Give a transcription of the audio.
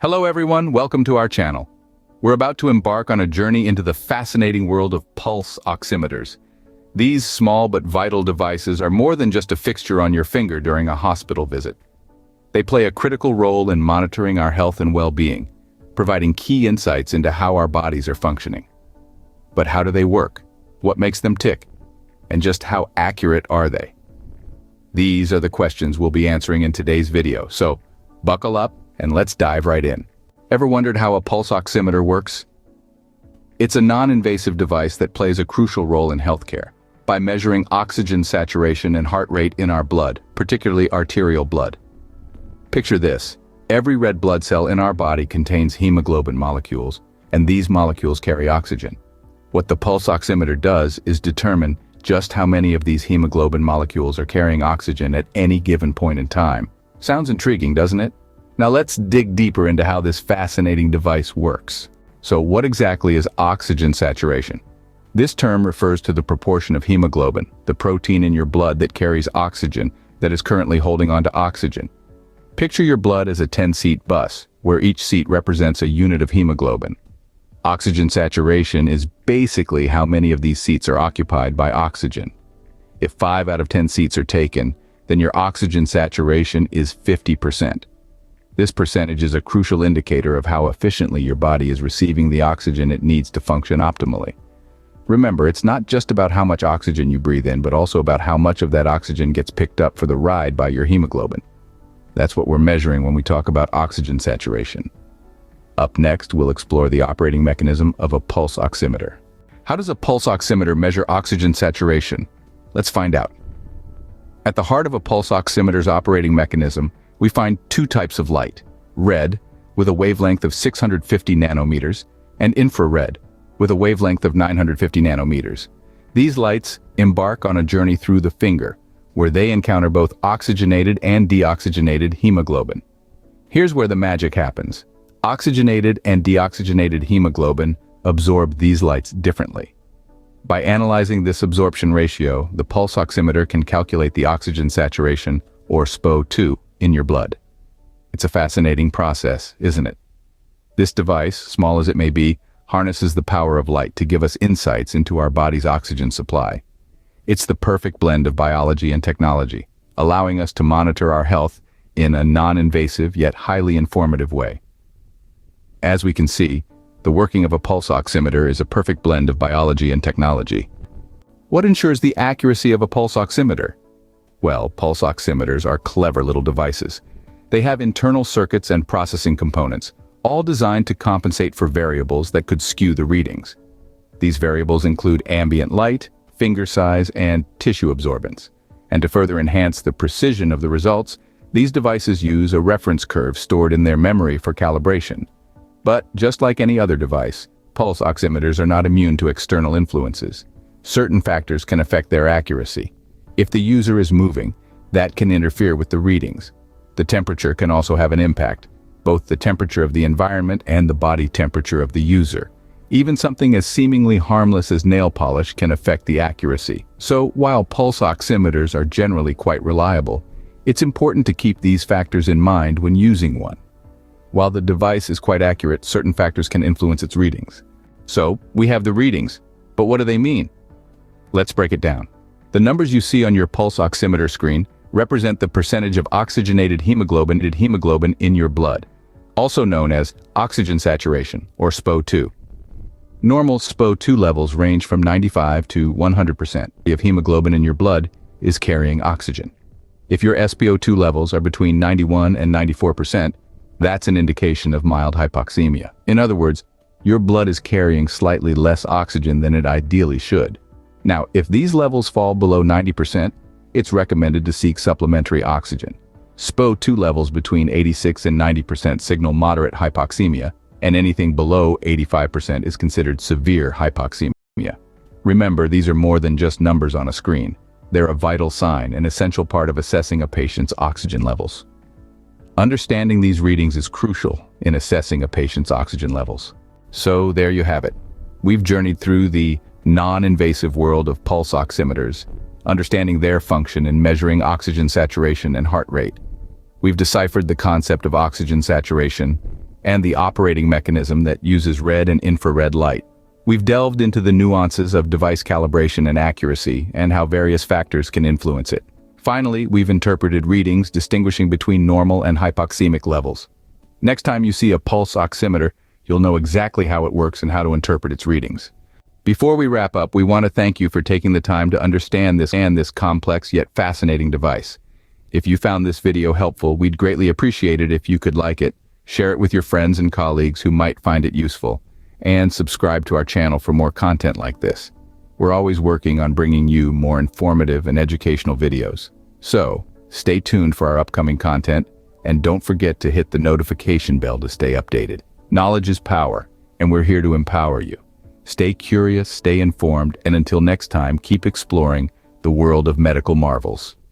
Hello everyone, welcome to our channel. We're about to embark on a journey into the fascinating world of pulse oximeters. These small but vital devices are more than just a fixture on your finger during a hospital visit. They play a critical role in monitoring our health and well-being, providing key insights into how our bodies are functioning. But how do they work? What makes them tick? And just how accurate are they? These are the questions we'll be answering in today's video, so buckle up and let's dive right in. Ever wondered how a pulse oximeter works? It's a non-invasive device that plays a crucial role in healthcare by measuring oxygen saturation and heart rate in our blood, particularly arterial blood. Picture this. Every red blood cell in our body contains hemoglobin molecules, and these molecules carry oxygen. What the pulse oximeter does is determine just how many of these hemoglobin molecules are carrying oxygen at any given point in time. Sounds intriguing, doesn't it? Now let's dig deeper into how this fascinating device works. So what exactly is oxygen saturation? This term refers to the proportion of hemoglobin, the protein in your blood that carries oxygen, that is currently holding onto oxygen. Picture your blood as a 10-seat bus, where each seat represents a unit of hemoglobin. Oxygen saturation is basically how many of these seats are occupied by oxygen. If 5 out of 10 seats are taken, then your oxygen saturation is 50%. This percentage is a crucial indicator of how efficiently your body is receiving the oxygen it needs to function optimally. Remember, it's not just about how much oxygen you breathe in, but also about how much of that oxygen gets picked up for the ride by your hemoglobin. That's what we're measuring when we talk about oxygen saturation. Up next, we'll explore the operating mechanism of a pulse oximeter. How does a pulse oximeter measure oxygen saturation? Let's find out. At the heart of a pulse oximeter's operating mechanism, we find two types of light: red, with a wavelength of 650 nanometers, and infrared, with a wavelength of 950 nanometers. These lights embark on a journey through the finger, where they encounter both oxygenated and deoxygenated hemoglobin. Here's where the magic happens. Oxygenated and deoxygenated hemoglobin absorb these lights differently. By analyzing this absorption ratio, the pulse oximeter can calculate the oxygen saturation, or SpO2, in your blood. It's a fascinating process, isn't it? This device, small as it may be, harnesses the power of light to give us insights into our body's oxygen supply. It's the perfect blend of biology and technology, allowing us to monitor our health in a non-invasive yet highly informative way. As we can see, the working of a pulse oximeter is a perfect blend of biology and technology. What ensures the accuracy of a pulse oximeter? Well, pulse oximeters are clever little devices. They have internal circuits and processing components, all designed to compensate for variables that could skew the readings. These variables include ambient light, finger size, and tissue absorbance. And to further enhance the precision of the results, these devices use a reference curve stored in their memory for calibration. But just like any other device, pulse oximeters are not immune to external influences. Certain factors can affect their accuracy. If the user is moving, that can interfere with the readings. The temperature can also have an impact, both the temperature of the environment and the body temperature of the user. Even something as seemingly harmless as nail polish can affect the accuracy. So, while pulse oximeters are generally quite reliable, it's important to keep these factors in mind when using one. While the device is quite accurate, certain factors can influence its readings. So, we have the readings, but what do they mean? Let's break it down. The numbers you see on your pulse oximeter screen represent the percentage of oxygenated hemoglobin in your blood, also known as oxygen saturation, or SpO2. Normal SpO2 levels range from 95 to 100% if hemoglobin in your blood is carrying oxygen. If your SpO2 levels are between 91 and 94%, that's an indication of mild hypoxemia. In other words, your blood is carrying slightly less oxygen than it ideally should. Now, if these levels fall below 90%, it's recommended to seek supplementary oxygen. SpO2 levels between 86 and 90% signal moderate hypoxemia, and anything below 85% is considered severe hypoxemia. Remember, these are more than just numbers on a screen. They're a vital sign, an essential part of assessing a patient's oxygen levels. Understanding these readings is crucial in assessing a patient's oxygen levels. So there you have it. We've journeyed through the non-invasive world of pulse oximeters, understanding their function in measuring oxygen saturation and heart rate. We've deciphered the concept of oxygen saturation, and the operating mechanism that uses red and infrared light. We've delved into the nuances of device calibration and accuracy and how various factors can influence it. Finally, we've interpreted readings distinguishing between normal and hypoxemic levels. Next time you see a pulse oximeter, you'll know exactly how it works and how to interpret its readings. Before we wrap up, we want to thank you for taking the time to understand this complex yet fascinating device. If you found this video helpful, we'd greatly appreciate it if you could like it, share it with your friends and colleagues who might find it useful, and subscribe to our channel for more content like this. We're always working on bringing you more informative and educational videos. So, stay tuned for our upcoming content, and don't forget to hit the notification bell to stay updated. Knowledge is power, and we're here to empower you. Stay curious, stay informed, and until next time, keep exploring the world of medical marvels.